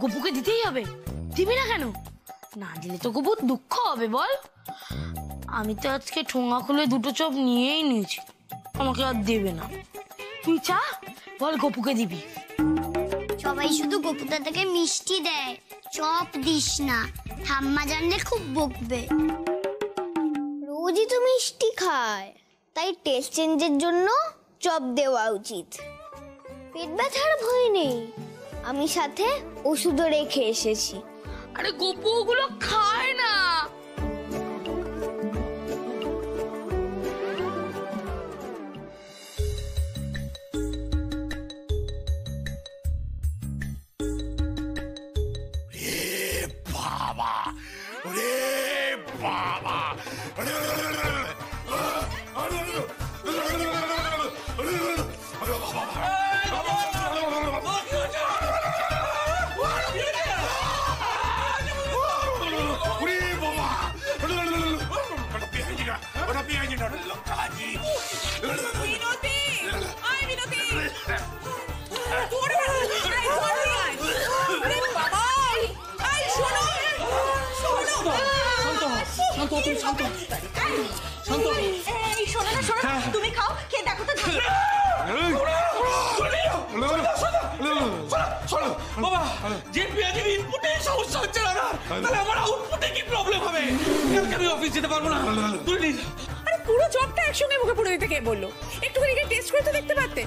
গপুকে দিতেই হবে। দিবি না কেন? না দিলে তো গপু দুঃখ হবে বল। আমি তো আজকে ঠোঙা খুলে দুটো চপ নিয়েই নিয়েছি, আমাকে আর দেবে না। তুই চা বল গপুকে দিবি। সবাই শুধু গপু দাদাকে মিষ্টি দেয়, চপ দিস না, ঠাম্মা জানলে খুব বকবে। রোজই তো মিষ্টি খায়, তাই টেস্ট চেঞ্জের জন্য চপ দেওয়া উচিত। পেট ব্যথার ভয় নেই, আমি সাথে ওষুধও রেখে এসেছি। আরে গপু ওগুলো খায় না। তুমি খাও, খেয়ে দেখো তো। বাবা, যে পেঁয়াজের ইনপুটে সমস্যা হচ্ছে না, তাহলে আমার আউটপুটে কি প্রবলেম হবে? আমি অফিস যেতে পারবো না। আরে পুরো চপটা একসঙ্গে মুখে পুরো দিতে কে বললো? একটুখানি টেস্ট করে তো দেখতে পারতে।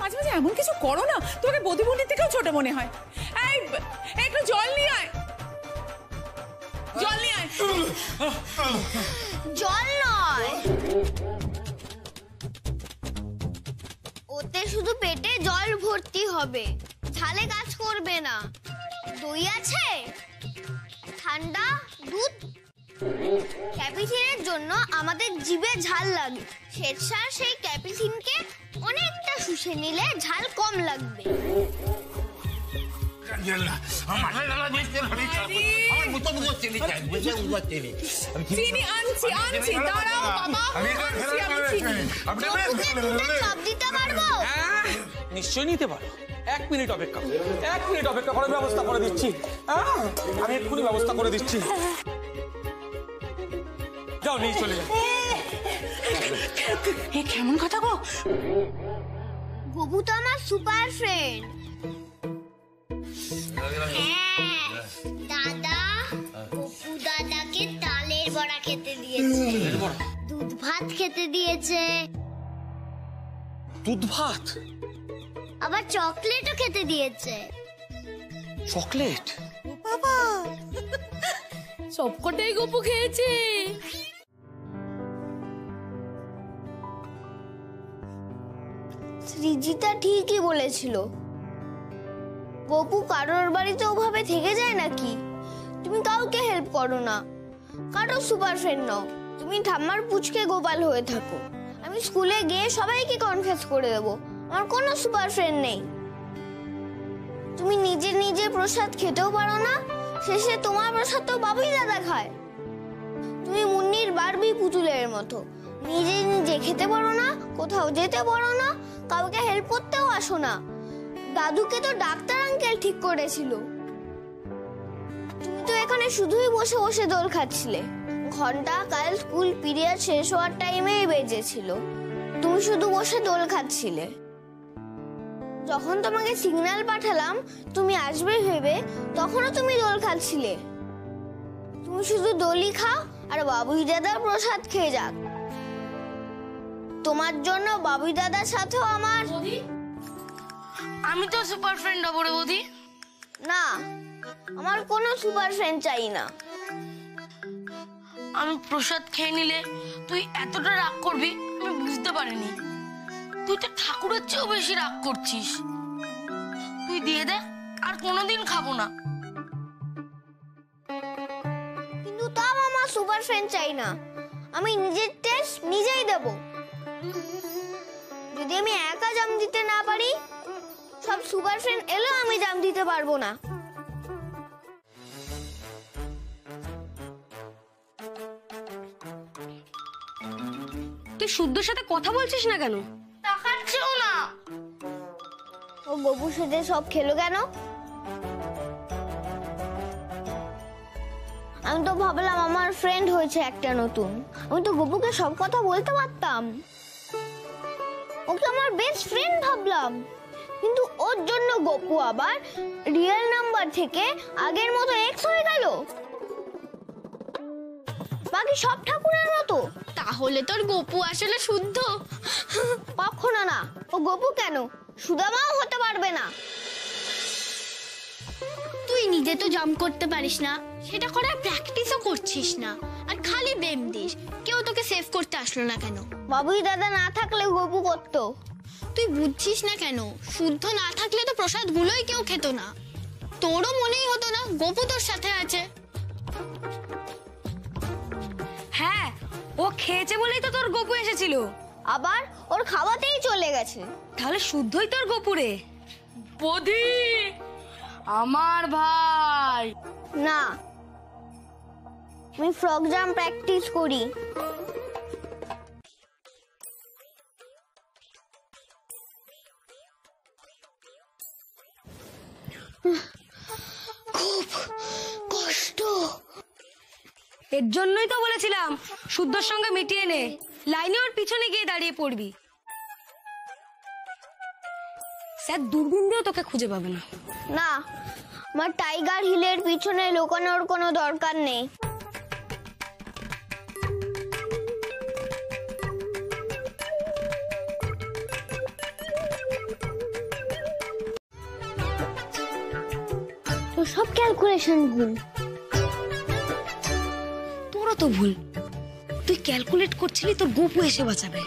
মাঝে মাঝে এমন কিছু করো না, তোমাকে বদিবন্দির থেকেও ছোট মনে হয়। এই একটু জল নিয়ে আয়, জল নিয়ে আয়। জল নয়, ওতে শুধু পেটে জল ভর্তি হবে, ঝালে কাজ করবে না। দই আছে, ঠান্ডা দুধ। ক্যাপিসিনের জন্য আমাদের জিভে ঝাল লাগে, স্বেচ্ছার সেই ক্যাপিসিনকে অনেকটা শুষে নিলে ঝাল কম লাগবে। চিনি আনছি, আনছি, দাঁড়াও বাবা। সব দিতে পারবো? নিশ্চয়ই নিতে পারো। 1 মিনিট অপেক্ষা, 1 মিনিট অপেক্ষা করে ব্যবস্থা করে দিচ্ছি। আমি এক্ষুনি ব্যবস্থা করে দিচ্ছি। যাও, নিয়ে চলে যাও। কেমন কথা গো? গপু তো আমার সুপার ফ্রেন্ড। দাদা গপু দাদাকে তালের বড়া খেতে দিয়েছে, দুধ ভাত খেতে দিয়েছে। দুধ ভাত? আবার চকলেটও খেতে দিয়েছে। চকলেট? বাবা, সবকটাই গপু খেয়েছে। সৃজিতা ঠিকই বলেছিল, গপু কারোর বাড়িতে ওভাবে থেকে যায় নাকি? তুমি কাউকে হেল্প করো না, কারো সুপার ফ্রেন্ড নাও, তুমি ঠাম্মার পুচকে গোপাল হয়ে থাকো। আমি স্কুলে গিয়ে সবাইকে কনফেস করে দেবো আমার কোনো সুপার ফ্রেন্ড নেই। তুমি নিজে নিজে প্রসাদ খেতেও পারো না, শেষে তোমার প্রসাদ তো বাবুই দাদা খায়। তুমি মুন্নির বারবি পুতুলের মতো, নিজে নিজে খেতে পারো না, কোথাও যেতে পারো না, কাউকে হেল্প করতেও আসো না। দাদুকে তো ডাক্তার আঙ্কেল ঠিক করেছিল। তুমি তো এখানে শুধুই বসে বসে দোল খাচ্ছিলে। ঘন্টা কাল স্কুল পিরিয়ড শেষ হওয়ার টাইমেই বেজেছিল, তুমি শুধু বসে দোল খাচ্ছিলে। যখন তোমাকে সিগন্যাল পাঠালাম তুমি আসবে ভেবে, তখনও তুমি দোল খাচ্ছিলে। তুমি শুধু দোলই খাও আর বাবুই দাদার প্রসাদ খেয়ে যাক। তোমার জন্য বাবুই দাদার সাথেও আমার। আমি তো সুপার ফ্রেন্ড হবো রে বৌদি। না, আমার কোনো সুপার ফ্রেন্ড চাই না। আমি প্রসাদ খেয়ে নিলে তুই এতটা রাগ করবি আমি বুঝতে পারিনি। তুই তো ঠাকুরের চেয়েও বেশি রাগ করছিস। তুই দিয়ে দে, আর কোনোদিন খাবো না। কিন্তু তাও আমার সুপার ফ্রেন্ড চাই না, আমি নিজের টেস্ট নিজেই দেব। যদি আমি একা জাম দিতে না পারি, সব সুপার ফ্রেন্ড এলেও আমি জাম দিতে পারবো না। তুই শুদ্ধর সাথে কথা বলছিস না কেন? তাকাচ্ছেও না। ও গবু সেজে সব খেলো কেন? আমি তো ভাবলাম আমার ফ্রেন্ড হয়েছে একটা নতুন। আমি তো গপুকে সব কথা বলতে পারতাম, ওকে আমার বেস্ট ফ্রেন্ড ভাবলাম। কিন্তু ওর জন্য গপু আবার রিয়েল নাম্বার থেকে আগের মতো এক্স হয়ে গেল, বাকি সব ঠাকুরের মতো। তাহলে তোর গপু আসলে শুদ্ধ? কখনো না। ও গপু কেন, সুদামাও হতে পারবে না। তুই নিজে তো জাম্প করতে পারিস না, সেটা করার প্র্যাকটিসও করছিস না, আর খালি ব্লেম দিস। কেউ তোকে সেভ করতে আসলো না কেন? বাবুই দাদা না থাকলে গপু করতো। তুই বুঝছিস না কেন? শুদ্ধ না থাকলে তো প্রসাদ গুলোই কেউ খেত না। তোরও মনেই হতো না গপু তোর সাথে আছে। হ্যাঁ, ও খেয়েছে বলেই তো তোর গপু এসেছিল। আবার ওর খাওয়াতেই চলে গেছে। তাহলে শুদ্ধই তোর গপুরে। বধি আমার ভাই। না, আমি ফ্রগ জাম্প প্র্যাকটিস করি। খুব কষ্ট। এর জন্যই তো বলেছিলাম শুদ্ধর সঙ্গে মিটিয়ে নে, লাইনে ওর পিছনে গিয়ে দাঁড়িয়ে পড়বি। স্যার দূরবীন দিয়েও তোকে খুঁজে পাবে না। না, আমার টাইগার হিলের পিছনে লুকানোর কোনো দরকার নেই। তো সব ক্যালকুলেশন ভুল। তোরও তো ভুল, তুই ক্যালকুলেট করছিলি তোর গপু এসে বাঁচাবে।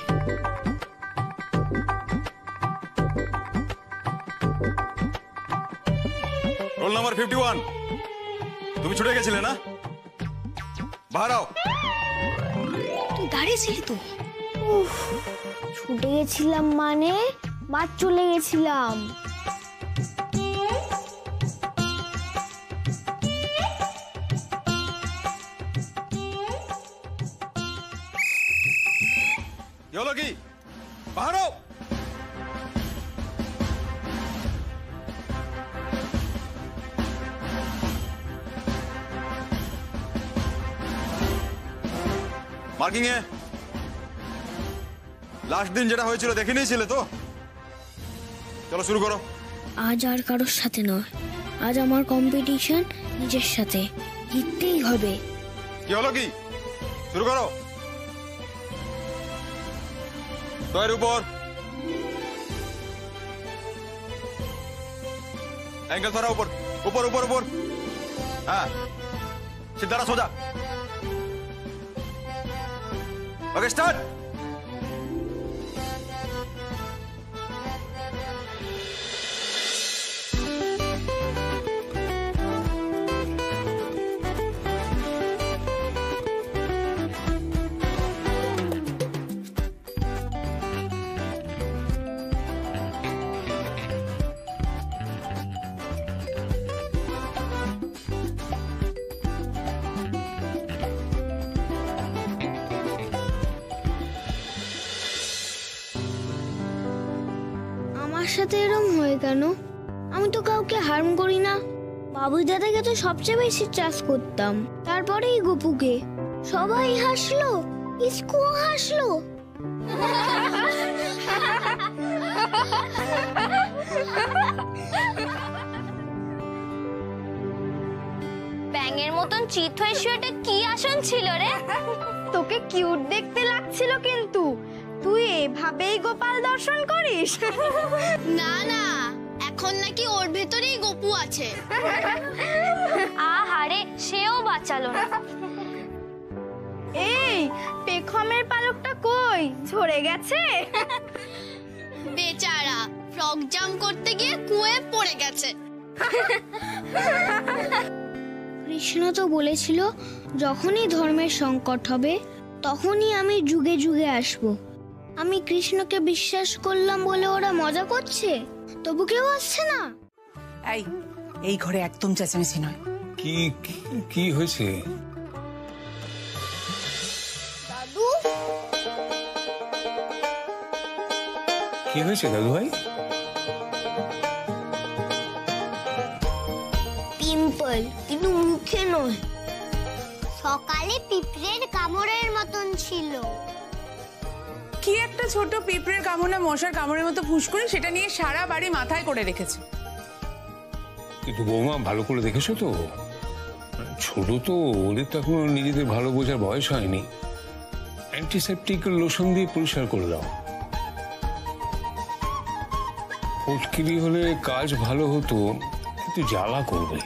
রোল নাম্বার 51, তুমি ছুটে গেছিলে না? বাহারাও। তুই দাঁড়িয়েছিলি তো। ছুটে গেছিলাম মানে বাদ চলে গেছিলাম। কি হলো কি? বাহারাও। মার্কিং এ লাস্ট দিন যেটা হয়েছিল দেখে নিয়েছিলে তো? চলো শুরু করো। আজ আর কারোর সাথে নয়, আজ আমার কম্পিটিশন নিজের সাথে, জিততেই হবে। কি হলো কি? শুরু করো। দয়ের উপর অ্যাঙ্গেল ধরা, উপর উপর উপর উপর। হ্যাঁ, সিদ্ধারা সোজা। ওকে, স্টার্ট। আমার সাথে এরকম হয় কেন? আমি তো কাউকে হার্ম করি না। বাবুই দাদাকে তো সবচেয়ে বেশি ট্রাস্ট করতাম, তারপরেই গপুকে। সবাই হাসলো, ইস্কুও হাসলো। ব্যাঙের মতন চিত হয়ে শুয়েটা কি আসন ছিল রে? তোকে কিউট দেখতে লাগছিল, কিন্তু তুই এভাবেই গোপাল দর্শন করিস? না না, এখন নাকি ওর ভেতরেই গপু আছে। আহারে, সেও বাঁচালো না। এই পেখমের পালকটা কই, ঝরে গেছে? বেচারা ফ্রগ জাম্প করতে গিয়ে কুয়ে পড়ে গেছে। কৃষ্ণ তো বলেছিল যখনই ধর্মের সংকট হবে তখনই আমি যুগে যুগে আসব। আমি কৃষ্ণকে বিশ্বাস করলাম বলে ওরা মজা করছে, তবু কেউ আসছে না। এই ঘরে একদম চেঁচামেচি নয়। কি কি হয়েছে? দাদু, কি হয়েছে দাদু ভাই? পিম্পল, কিন্তু মুখে নয়। সকালে পিঁপড়ের কামড়ের মতন ছিল। কি একটা ছোট পিঁপড়ের কামড় না মশার কামড়ের মতো ফুসকুড়ি, সেটা নিয়ে সারা বাড়ি মাথায় করে রেখেছে। কিন্তু বৌমা ভালো করে দেখেছো তো? ছোট তো, ওদের তো এখনো নিজেদের ভালো বোঝার বয়স হয়নি। অ্যান্টিসেপটিক লোশন দিয়ে পরিষ্কার করে দাও। ফটকিরি হলে কাজ ভালো হতো, কিন্তু জ্বালা করবে।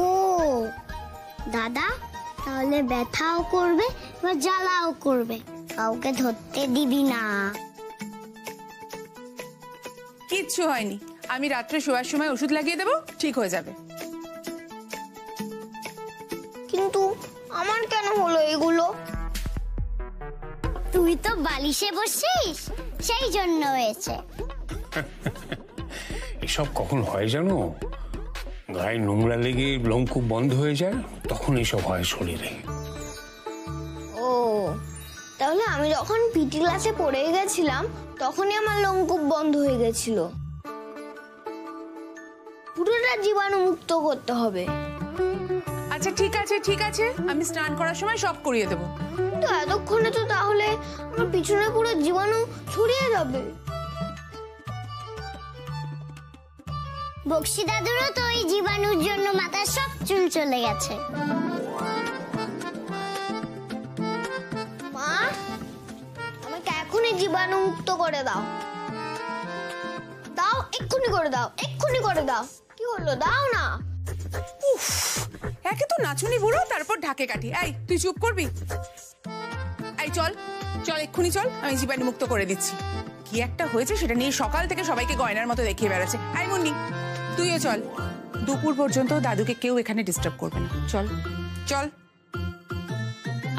ও দাদা, তাহলে ব্যথাও করবে বা জ্বালাও করবে, কাউকে ধরতে দিবি না। কিচ্ছু হয়নি, আমি রাত্রে শোয়ার সময় ওষুধ লাগিয়ে দেবো, ঠিক হয়ে যাবে। কিন্তু আমার কেন হলো এগুলো? তুই তো বালিশে বসিস, সেই জন্য হয়েছে। এসব কখন হয় জানো? গায়ে নোংরা লেগে লোমকূপ বন্ধ হয়ে যায়, তখন এসব হয় শরীরে। ও, তাহলে আমি যখন পিটি ক্লাসে পড়ে গেছিলাম তখনই আমার লোমকূপ বন্ধ হয়ে গেছিল। পুরোটা জীবাণু মুক্ত করতে হবে। আচ্ছা ঠিক আছে ঠিক আছে, আমি স্নান করার সময় সব করিয়ে দেবো। তো এতক্ষণে তো তাহলে আমার পিছনে পুরো জীবাণু ছড়িয়ে যাবে। বক্সি দাদুরও তো এই জীবাণুর জন্য মাথার সব চুল চলে গেছে। মা, আমাকে এখনই জীবাণু মুক্ত করে দাও। দাও, এক্ষুনি করে দাও, এক্ষুনি করে দাও। কি হলো, দাও না। উফ, একে তো নাচুনি বুড়ো, তারপর ঢাকে কাঠি। এই তুই চুপ করবি? এই চল চল, এক্ষুনি চল, আমি জীবাণু মুক্ত করে দিচ্ছি। কি একটা হয়েছে সেটা নিয়ে সকাল থেকে সবাইকে গয়নার মতো দেখিয়ে বেড়াচ্ছে। এই মুন্নি, তুইও চল। দুপুর পর্যন্ত দাদুকে কেউ এখানে ডিস্টার্ব করবে না। চল চল।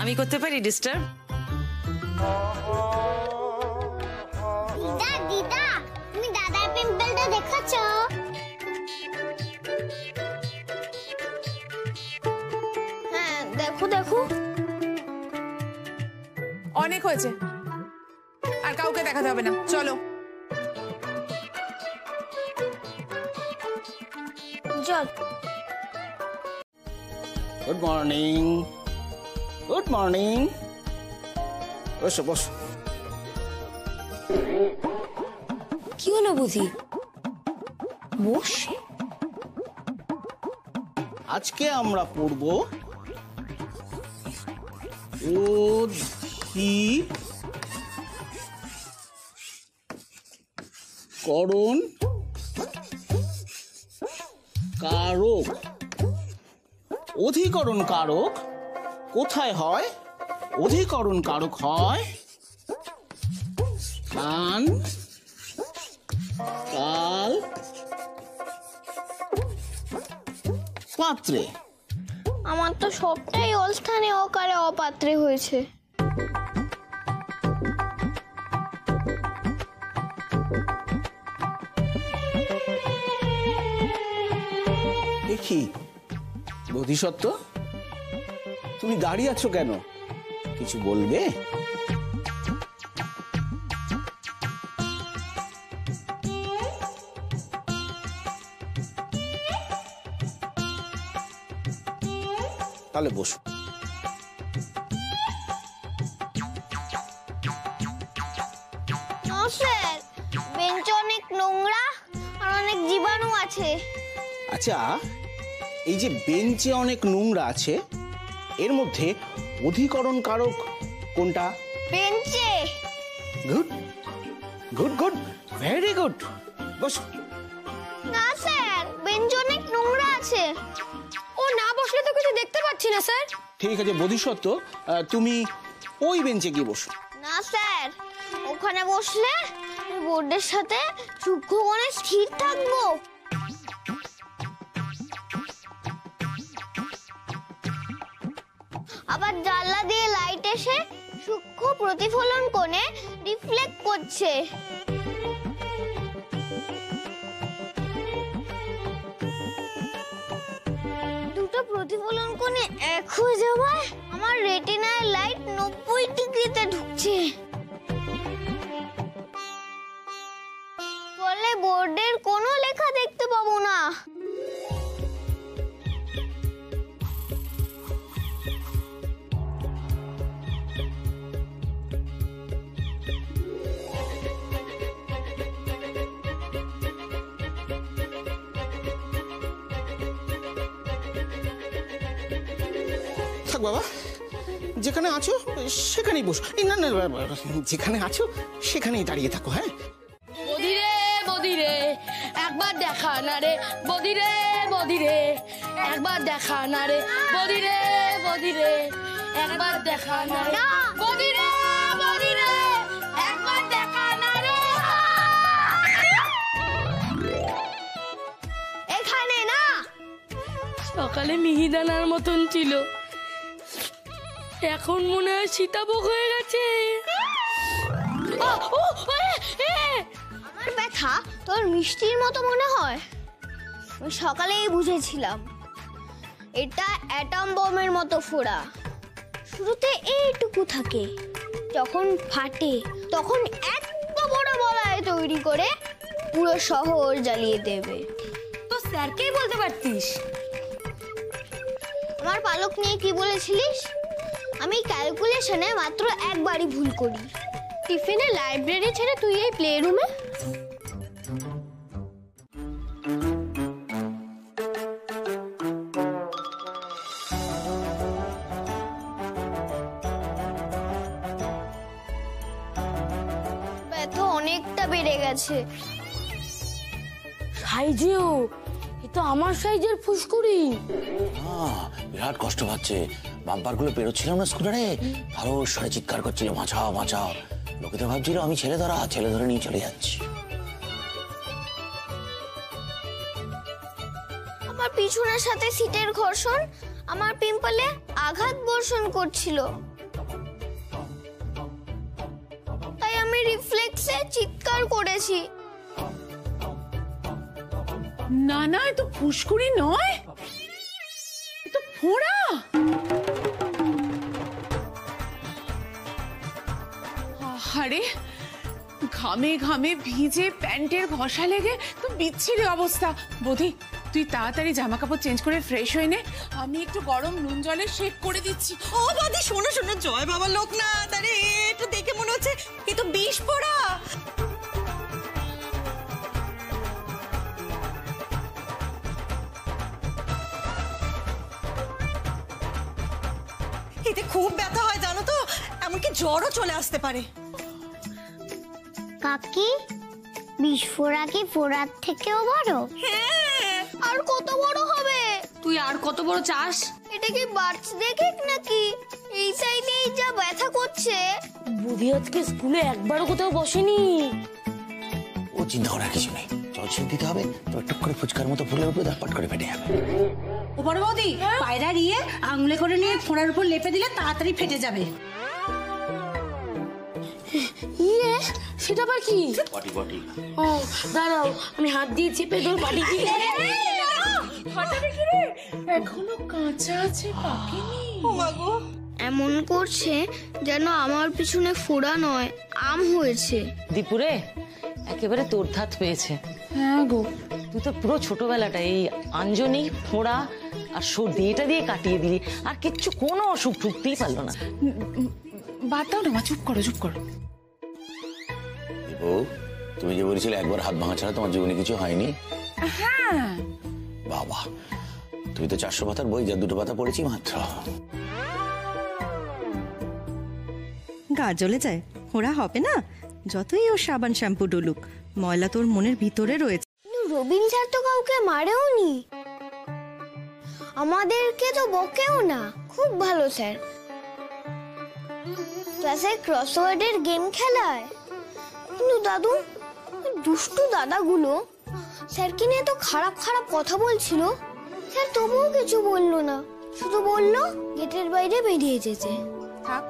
আমি করতে পারি ডিস্টার্ব? দিদা দিদা, তুমি দাদার পিম্পলটা দেখাচ্ছো? হ্যাঁ, দেখো দেখো। অনেক হয়েছে, আর কাউকে দেখাতে হবে না। চলো। চল। Good morning, good morning. বসো বসো। কি হলো বুঝি? বস। আজকে আমরা পড়ব অধিকরণ কারক। অধিকরণ কারক কোথায় হয়? অধিকরণ কারক হয় স্থান, কাল, পাত্রে। আমার তো সবটাই অস্থানে অকারে অপাত্রে হয়েছে। দেখি বোধিসত্ত্ব, তুমি দাঁড়িয়ে আছো কেন? কিছু বলবে? তাহলে বসো। না স্যার, বেঞ্চে অনেক নোংরা আর অনেক জীবাণু আছে। আচ্ছা, এই যে বেঞ্চে অনেক নোংরা আছে, এর মধ্যে অধিকরণ কারক কোনটা? বেঞ্চে। Good good good, very good. বসো। না স্যার, বেঞ্চে অনেক নোংরা আছে। ও না বসলে তো কিছু দেখতে পাচ্ছি না স্যার। ঠিক আছে বোধিসত্ত্ব, তুমি ওই বেঞ্চে গিয়ে বসো। না স্যার, ওখানে বসলে আমি বোর্ডের সাথে সূক্ষ্মকোণে স্থির থাকবো। আবার জানলা দিয়ে লাইট এসে সূক্ষ্ম প্রতিফলন কোণে রিফ্লেক্ট করছে। দুটো প্রতিফলন কোণে এক হয়ে যাওয়ায় আমার রেটিনায় লাইট 90 ডিগ্রিতে ঢুকছে। ফলে বোর্ডের কোনো লেখা দেখতে পাবো না। থাক বাবা, যেখানে আছো সেখানেই বসো। এই না না, যেখানে আছো সেখানেই দাঁড়িয়ে থাকো। হ্যাঁ, বদিরে বদিরে একবার দেখা না রে, বদিরে বদিরে একবার দেখা না রে, বদিরে বদিরে একবার দেখা না রে, বদিরে বদিরে একবার দেখা না রে। এখানে না। সকালে মিহিদানার মতন ছিল, এখন মনে হয় সীতাভোগ হয়ে গেছে। আমার ব্যথা তোর মিষ্টির মতো মনে হয়? আমি সকালেই বুঝেছিলাম এটা অ্যাটম বোমের মতো ফোড়া। শুরুতে এইটুকু থাকে, যখন ফাটে তখন এত বড় বলয় তৈরি করে পুরো শহর জ্বালিয়ে দেবে। তো স্যারকেই বলতে পারতিস। আমার পালক নিয়ে কি বলেছিলিস? আমি ক্যালকুলেশনে মাত্র একবারই ভুল করি। টিফিনে লাইব্রেরি ছেড়ে তুই এই প্লে রুমে? ব্যথা অনেকটা বেড়ে গেছে। সাইজেও এ তো আমার সাইজের ফুসকুড়ি। বিরাট কষ্ট পাচ্ছে। বাম্পার গুলো পেরোচ্ছিলাম না স্কুটারে, আরো সরে চিৎকার করছিল বাঁচাও বাঁচাও। লোকে তো ভাবছিল আমি ছেলে ধরে নিয়ে চলে যাচ্ছি। আমার পিছনের সাথে সিটের ঘর্ষণ আমার পিম্পলে আঘাত বর্ষণ করছিল, তাই আমি রিফ্লেক্সে চিৎকার করেছি। না না, এ তো ফুসকুড়ি নয়, এ তো ফোড়া। আরে ঘামে ঘামে ভিজে প্যান্টের ঘষা লেগে তো বিচ্ছিরি অবস্থা। বৌদি তুই তাড়াতাড়ি জামা কাপড় চেঞ্জ করে ফ্রেশ হয়ে নে, আমি একটু গরম নুন জলে শেক করে দিচ্ছি। ও বাদি, শোনো শোনো, জয় বাবা লোকনাথ, আরে একটু দেখে মনে হচ্ছে এ তো বিষ পোড়া। এতে খুব ব্যথা হয় জানো তো, এমনকি জ্বরও চলে আসতে পারে। কাকি, বিস্ফোরা কি ফোড়ার থেকেও বড়? হ্যাঁ, আর কত বড় হবে? তুই আর কত বড় চাস? এটা কি বার্থডে কেক নাকি? এই সাইডে যা ব্যথা করছে। বুধি আজকে স্কুলে একবারও কোথাও বসেনি। ও চিন্তা করার কিছু নেই, জল ছেড়ে দিতে হবে, তো টুক করে ফুচকার মতো ফুলে উঠবে, তার পাট করে ফেটে যাবে। ও বড় বৌদি, পায়রা নিয়ে আঙুলে করে নিয়ে ফোড়ার উপর লেপে দিলে তাড়াতাড়ি ফেটে যাবে। ইয়ে, সেটা আবার কি? পটি পটি। ও দাঁড়াও, আমি হাত দিয়ে চেপে ধর পাটি দিয়ে। ফাটাবে কি রে? এখনো কাঁচা আছে, পাকেনি। ও মা গো, এমন করছে যেন আমার পিছনে ফোড়া নয়, আম হয়েছে। দীপুরে একেবারে তোর ধাত পেয়েছে। হ্যাঁ গো, তুই তো পুরো ছোটবেলাটা এই আঞ্জনি, ফোড়া আর সর্দি এটা দিয়ে কাটিয়ে দিলি, আর কিচ্ছু কোনো অসুখ ঢুকতেই পারলো না। বাদ দাও না মা, চুপ করো চুপ করো। ও, তুমি যে বলেছিলে একবার হাত ভাঙা ছাড়া তোমার জীবনে কিছু হয়নি। হ্যাঁ, বাবা, তুই তো 400 পাতার বই, যা 2 পাতা পড়েছি মাত্র। গা জ্বলে যায়, ফোড়া হবে না যতই ও সাবান শ্যাম্পু ডলুক, ময়লা তোর মনের ভিতরে রয়েছে। রবিন স্যার তো কাউকে মারেও নি, আমাদেরকে তো বকেও না। খুব ভালো স্যার। ক্লাসে ক্রসওয়ার্ডের গেম খেলায়, কিন্তু দাদু, দুষ্টু দাদাগুলো স্যারকে নিয়ে তো খারাপ খারাপ কথা বলছিল। স্যার তবুও কিছু বললো না, শুধু বললো গেটের বাইরে বেরিয়ে যেতে। থাক,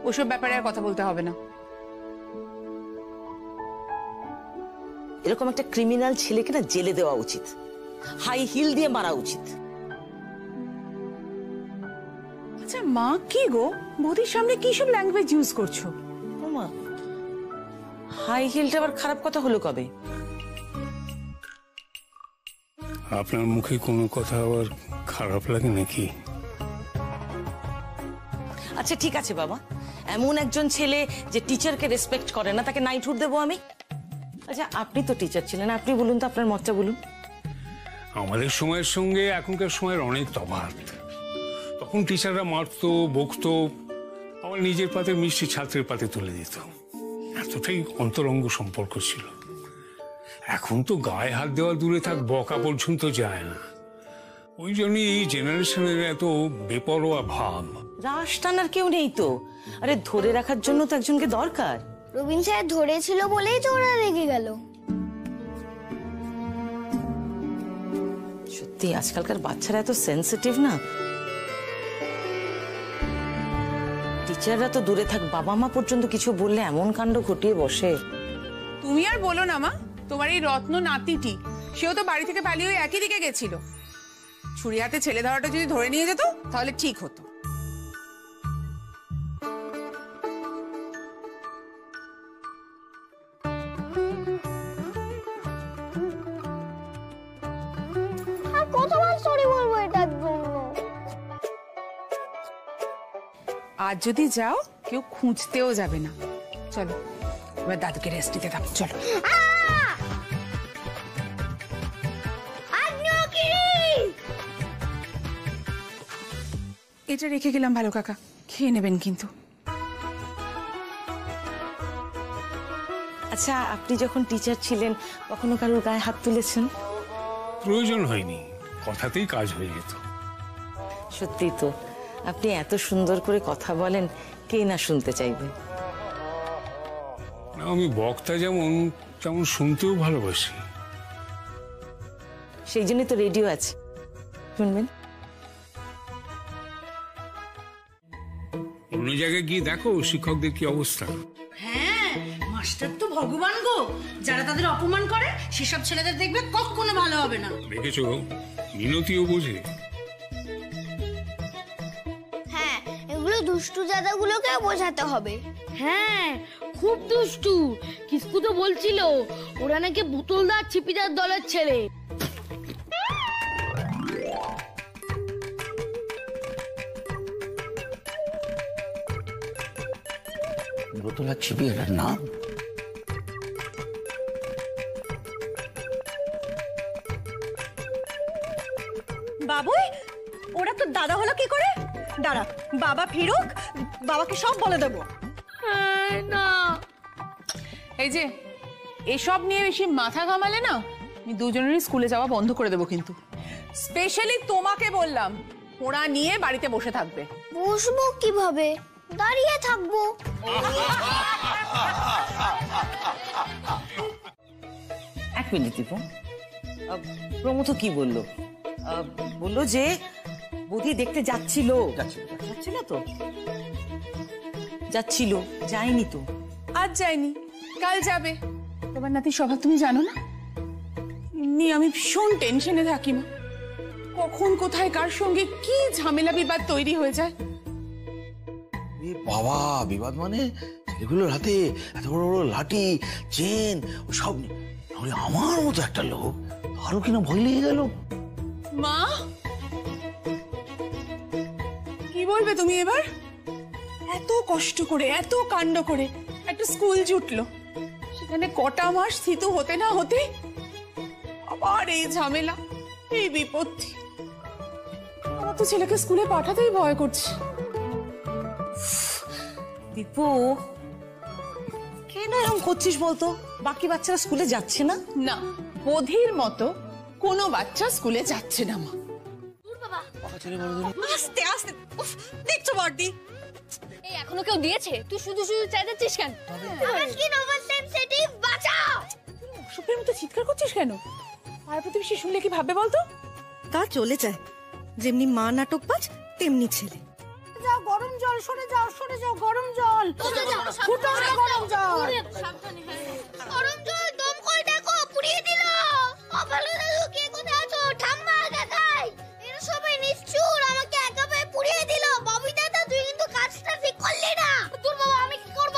ওসব ব্যাপারে আর কথা বলতে হবে না। এরকম একটা ক্রিমিনাল ছেলেকে না জেলে দেওয়া উচিত, হাই হিল দিয়ে মারা উচিত। আচ্ছা মা, কি গো বৌদির সামনে কি সব ল্যাঙ্গুয়েজ ইউজ করছো? ওমা, হাই হিলটা আবার খারাপ কথা হলো কবে? আপনার মুখে কোনো কথা আবার খারাপ লাগে নাকি? আচ্ছা ঠিক আছে বাবা, এমন একজন ছেলে যে টিচারকে রেসপেক্ট করে না, তাকে নাইটহুড দেবো আমি? আচ্ছা আপনি তো টিচার ছিলেন, আপনি বলুন তো, আপনার মতটা বলুন। আমাদের সময়ের সঙ্গে এখনকার সময়ের অনেক তফাৎ। তখন তখন টিচাররা মারতো, বকতো, আমার নিজের পাতে মিষ্টি ছাত্রের পাতে তুলে দিত। এতটাই অন্তরঙ্গ সম্পর্ক ছিল। এখন তো গায়ে হাত দেওয়া দূরে থাক, বকা পর্যন্ত যায় না। ওই জন্যই এই জেনারেশনের এত বেপরোয়া ভাব। রাশ টানার কেউ নেই তো, আরে ধরে রাখার জন্য তো একজনকে দরকার। রবিন স্যার ধরেছিল বলেই তো ওরা রেগে গেল। সত্যি আজকালকার বাচ্চারা এত সেন্সিটিভ না। টিচাররা তো দূরে থাক, বাবা মা পর্যন্ত কিছু বললে এমন কাণ্ড ঘটিয়ে বসে। তুমি আর বলো না মা, তোমার এই রত্ন নাতিটি সেও তো বাড়ি থেকে পালিয়ে ওই একই দিকে গেছিল। ছুরি হাতে ছেলে ধরাটা যদি ধরে নিয়ে যেত তাহলে ঠিক হতো। আর কতবার সরি বলবো এটার জন্য? আজ যদি যাও কেউ খুঁজতেও যাবে না। চলো এবার দাদুকে রেস্ট দিতে দাও, চলো। এটা রেখে গেলাম ভালো কাকা, খেয়ে নেবেন কিন্তু। আচ্ছা, আপনি যখন টিচার ছিলেন কখনো কারোর গায়ে হাত তুলেছেন? প্রয়োজন হয়নি, কথাতেই কাজ হয়ে যেত। সত্যি তো, আপনি এত সুন্দর করে কথা বলেন, কে না শুনতে চাইবে। আমি বক্তা যেমন তেমন শুনতেও ভালোবাসি। সেই জন্যই তো রেডিও আছে, শুনবেন। অন্য জায়গায় গিয়ে দেখো শিক্ষকদের কি অবস্থা। হ্যাঁ, মাস্টার তো ভগবান গো, যারা তাদের অপমান করে সেসব ছেলেদের দেখবে কখনো ভালো হবে না। দেখেছো, মিনতিও বোঝে। হ্যাঁ, এগুলো দুষ্টু দাদাগুলোকেও বোঝাতে হবে। হ্যাঁ, খুব দুষ্টু। কিসকু তো বলছিল ওরা নাকি বুতলদার ছিপিদার দলের ছেলে। বোতলা ছিপি এটার নাম? বাবুই, ওরা তো দাদা হলো কি করে? দাঁড়া, বাবা ফিরুক, বাবাকে সব বলে দেবো। না, এই যে এসব নিয়ে বেশি মাথা ঘামালে না, আমি দুজনেরই স্কুলে যাওয়া বন্ধ করে দেবো কিন্তু। স্পেশালি তোমাকে বললাম, ওরা নিয়ে বাড়িতে বসে থাকবে। বসবো কিভাবে? দাঁড়িয়ে থাকবো। এক মিনিট দীপু, প্রমথ কি বললো? বললো যে বৌদি দেখতে যাচ্ছিল। যাচ্ছিল তো? যাচ্ছিল, যায়নি তো। আজ যায়নি, কাল যাবে। তোমার নাতির স্বভাব তুমি জানো না। এমনি আমি ভীষণ টেনশনে থাকি মা, কখন কোথায় কার সঙ্গে কি ঝামেলা বিবাদ তৈরি হয়ে যায়। বাবা, বিবাদ মানে ছেলেগুলোর হাতে এত বড় বড় লাঠি, চেন, সব। আমার মতো একটা লোক, আরো কিনা ভয় লেগে গেল। মা, কি বলবে তুমি এবার? এত কষ্ট করে, এত কাণ্ড করে একটা স্কুল জুটলো, সেখানে কটা মাস স্থিত হতে না হতে আবার এই ঝামেলা, এই বিপত্তি। আমার তো ছেলেকে স্কুলে পাঠাতেই ভয় করছে। দীপু, কেন এরকম করছিস বলতো? বাকি বাচ্চারা স্কুলে যাচ্ছে না? না, বোধির মতো কোনো বাচ্চা স্কুলে যাচ্ছে না মা। আস্তে আস্তে, উফ, দেখছো বড়দি, এই এখনো কেউ দিয়েছে? তুই শুধু শুধু চাইতেছিস কেন? আমার স্কিন ওভার সেনসিটিভ, বাঁচাও। অসুখের মতো চিৎকার করছিস কেন? আর প্রতিবেশী শুনলে কি ভাববে বলতো? তা চলে যায়, যেমনি মা নাটকবাজ তেমনি ছেলে। যাও গরম জল, সরে যাও, সরে যাও, গরম জল, ফুটো না গরম জল। গরম জল দম করে দেখো, পুড়িয়ে দিল। ভালো দাদু, কে কোথায় আছো? ঠাম্মা দেখাই। এরা সবাই নিষ্ঠুর, আমাকে একা পেয়ে পুড়িয়ে দিল। বাবু দাদা, তুই কিন্তু কাজটা ঠিক করলি না। তোর বাবা, আমি কি করব?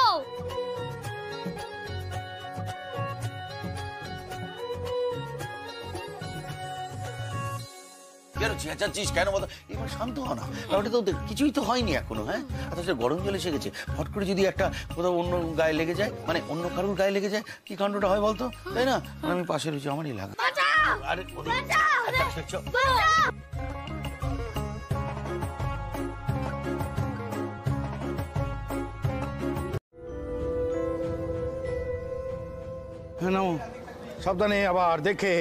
কেন চেঁচাচ্ছিস কেন বলো? এবার শান্ত হ না, ওটা তো কিছুই তো হয়নি এখনো। হ্যাঁ, আচ্ছা, গরম জল এসে গেছে, ফট করে যদি একটা কোথাও অন্য গায়ে লেগে যায়, মানে অন্য কারোর গায়ে লেগে যায়, কি কাণ্ডটা হয় বলতো? তাই না? আমি পাশে রয়েছি, আমারই লাগা। আরে নাও, সাবধানে আবার দেখে।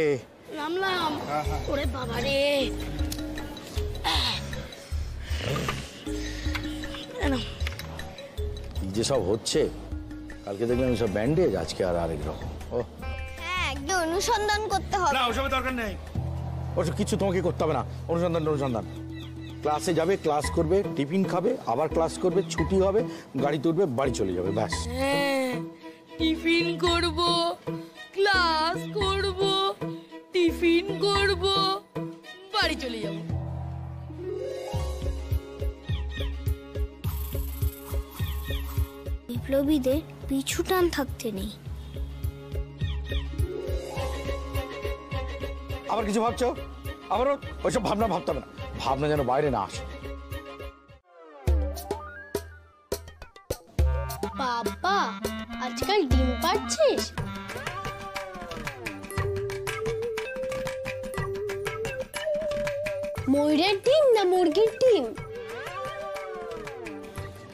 নামলাম। ওরে বাবা রে, কি যে সব হচ্ছে, কালকে দেখলাম সব ব্যান্ডেজ, আজকে আর আরেক রকম। ও হ্যাঁ, একটু অনুসন্ধান করতে হবে। না, ওসবের দরকার নেই, ওসব কিছু তোমাকে করতে হবে না। অনুসন্ধান ক্লাসে যাবে, ক্লাস করবে, টিফিন খাবে, আবার ক্লাস করবে, ছুটি হবে, গাড়িতে উঠবে, বাড়ি চলে যাবে, ব্যাস। হ্যাঁ, টিফিন করব, ক্লাস করব, টিফিন করব, বাড়ি চলে যাব। বিপ্লবীদের পিছু টান থাকতে নেই। আবার কিছু ভাবছো? আবারও ওইসব ভাবনা ভাবতে হবে না, ভাবনা যেন বাইরে না আসে। বাবা, আজকাল ডিম পাচ্ছিস? ময়ূরের ডিম না মুরগির ডিম?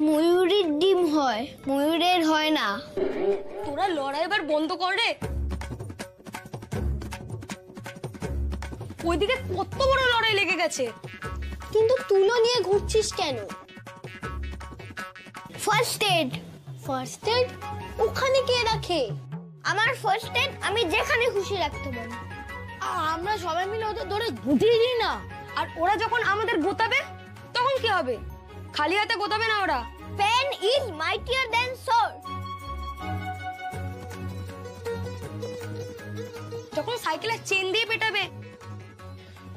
ময়ূরের ডিম হয়, ময়ূরের হয় না। তোরা লড়াই এবার বন্ধ কর রে। ওইদিকে কত বড় লড়াই লেগে গেছে। কিন্তু তুলো নিয়ে ঘুরছিস কেন? First aid. ফার্স্ট এড ওখানে কে রাখে? আমার ফার্স্ট এড আমি যেখানে খুশি রাখতে পারি। আমরা সবাই মিলে ওদের ধরে গুটিয়ে দিই না? আর ওরা যখন আমাদের গোতাবে তখন কি হবে? খালি হাতে গোতাবে না ওরা। Pen is mightier than sword। যখন সাইকেলের চেন দিয়ে পেটাবে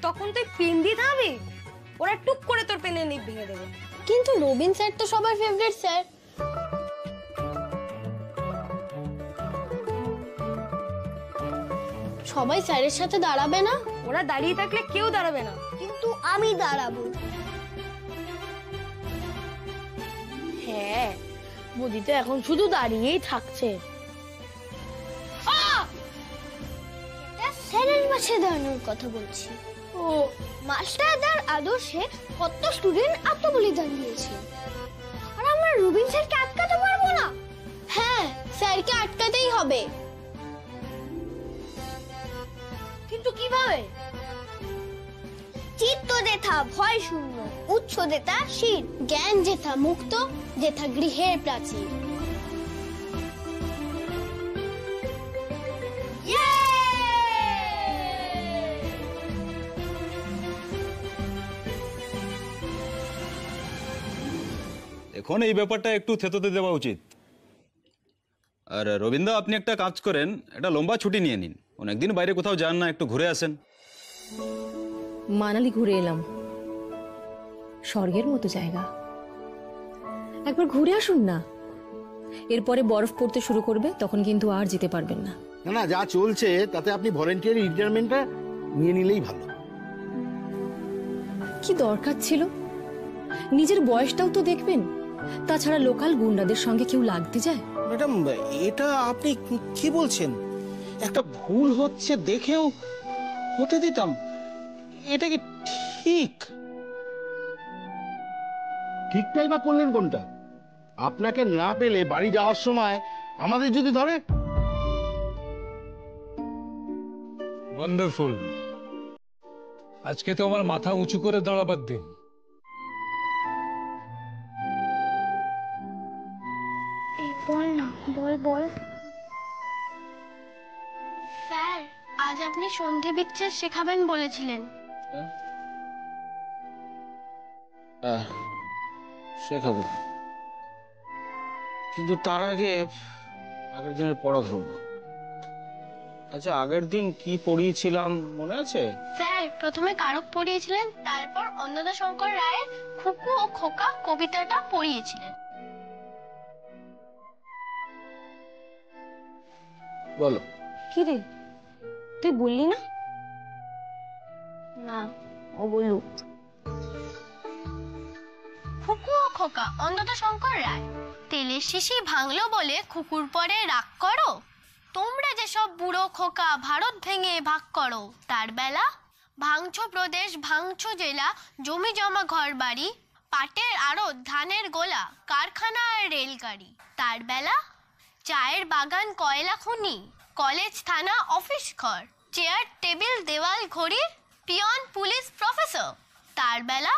তখন তুই পেন দিয়ে থামবি? ওরা টুক করে তোর পেনের নিপ ভেঙে দেবে। কিন্তু রবিন স্যার তো সবার ফেভারিট স্যার। সবাই স্যারের সাথে দাঁড়াবে না? ওরা দাঁড়িয়ে থাকলে কেউ দাঁড়াবে না। কিন্তু আমি দাঁড়াবো। হ্যাঁ, মোদি তো এখন শুধু দাঁড়িয়েই থাকছে। স্যারের পাশে দাঁড়ানোর কথা বলছি। ও মাস্টারদার আদর্শে কত স্টুডেন্ট আত্মবলিদান দিয়েছে, আর আমরা রবিন স্যারকে আটকাতে পারবো না? হ্যাঁ, স্যারকে আটকাতেই হবে। কিন্তু কিভাবে? চিত্ত যেথা ভয় শূন্য, উৎস যেথা শীত, জ্ঞান যেথা মুক্ত, যেথা গৃহের প্রাচীর। এখন এই ব্যাপারটা একটু থেতোতে দেওয়া উচিত। আর রবীন্দ্র, আপনি একটা কাজ করেন, একটা লম্বা ছুটি নিয়ে নিন। অনেকদিন বাইরে কোথাও যান না, একটু ঘুরে আসেন। মানালি ঘুরে এলাম, স্বর্গের মতো জায়গা। একবার ঘুরে আসুন না, এরপরে বরফ পড়তে শুরু করবে, তখন কিন্তু আর যেতে পারবেন না। না না, যা চলছে তাতে আপনি ভলেন্টিয়ারি রিটায়ারমেন্টটা নিয়ে নিলেই ভালো। কি দরকার ছিল? নিজের বয়সটাও তো দেখবেন। তাছাড়া লোকাল গুন্ডাদের সঙ্গে কেউ লাগতে যায়? ম্যাডাম, এটা আপনি কি বলছেন? একটা ভুল হচ্ছে দেখেও হতে দিতাম, এটা কি ঠিক? ঠিকটাই বা করলেন কোনটা? আপনাকে না পেলে বাড়ি যাওয়ার সময় আমাদের যদি ধরে। ওয়ান্ডারফুল। আজকে তো আমার মাথা উঁচু করে দাঁড়াবার দিন। বল না, বল। স্যার, আজ আপনি সন্ধি বিচ্ছেদ শেখাবেন বলেছিলেন। শেখাবো, কিন্তু তার আগে আগের দিনের পড়া ধরবো। আচ্ছা, আগের দিন কি পড়িয়েছিলাম মনে আছে? স্যার, প্রথমে কারক পড়িয়েছিলেন, তারপর অন্নদাশঙ্কর রায়ের খুকু ও খোকা কবিতাটা পড়িয়েছিলেন। বলো। কি রে, তুই বললি না? না, ও বলুক। খুকু ও খোকা, অন্নদাশঙ্কর রায়। তেলের শিশি ভাঙলো বলে খুকুর পরে রাগ করো, তোমরা যেসব বুড়ো খোকা ভারত ভেঙে ভাগ করো। তার বেলা ভাঙছো প্রদেশ, ভাঙছো জেলা, জমি জমা ঘর বাড়ি, পাটের আড়ত, ধানের গোলা, কারখানা আর রেলগাড়ি। তার বেলা চায়ের বাগান, কয়লা খনি, কলেজ থানা অফিস ঘর, চেয়ার টেবিল দেওয়াল ঘড়ি, পিয়ন পুলিশ প্রফেসর। তার বেলা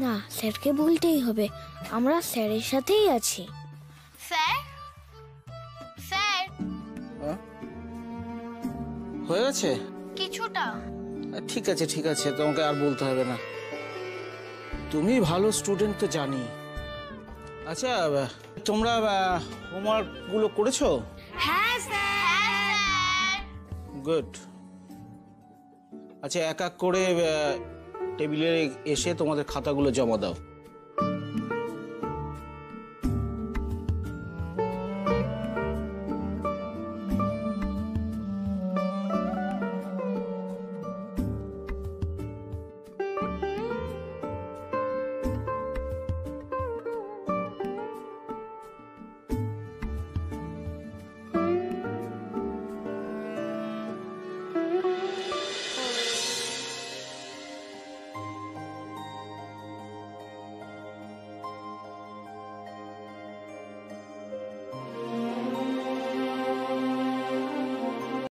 না, স্যারকে বলতেই হবে, আমরা স্যারের সাথেই আছি। স্যার, স্যার হয়ে গেছে? কিছুটা। ঠিক আছে ঠিক আছে, তোমাকে আর বলতে হবে না, তুমি ভালো স্টুডেন্ট তো জানি। আচ্ছা, তোমরা হোমওয়ার্ক গুলো করেছো? হ্যাঁ স্যার। গুড। আচ্ছা, এক এক করে টেবিলে এসে তোমাদের খাতাগুলো জমা দাও।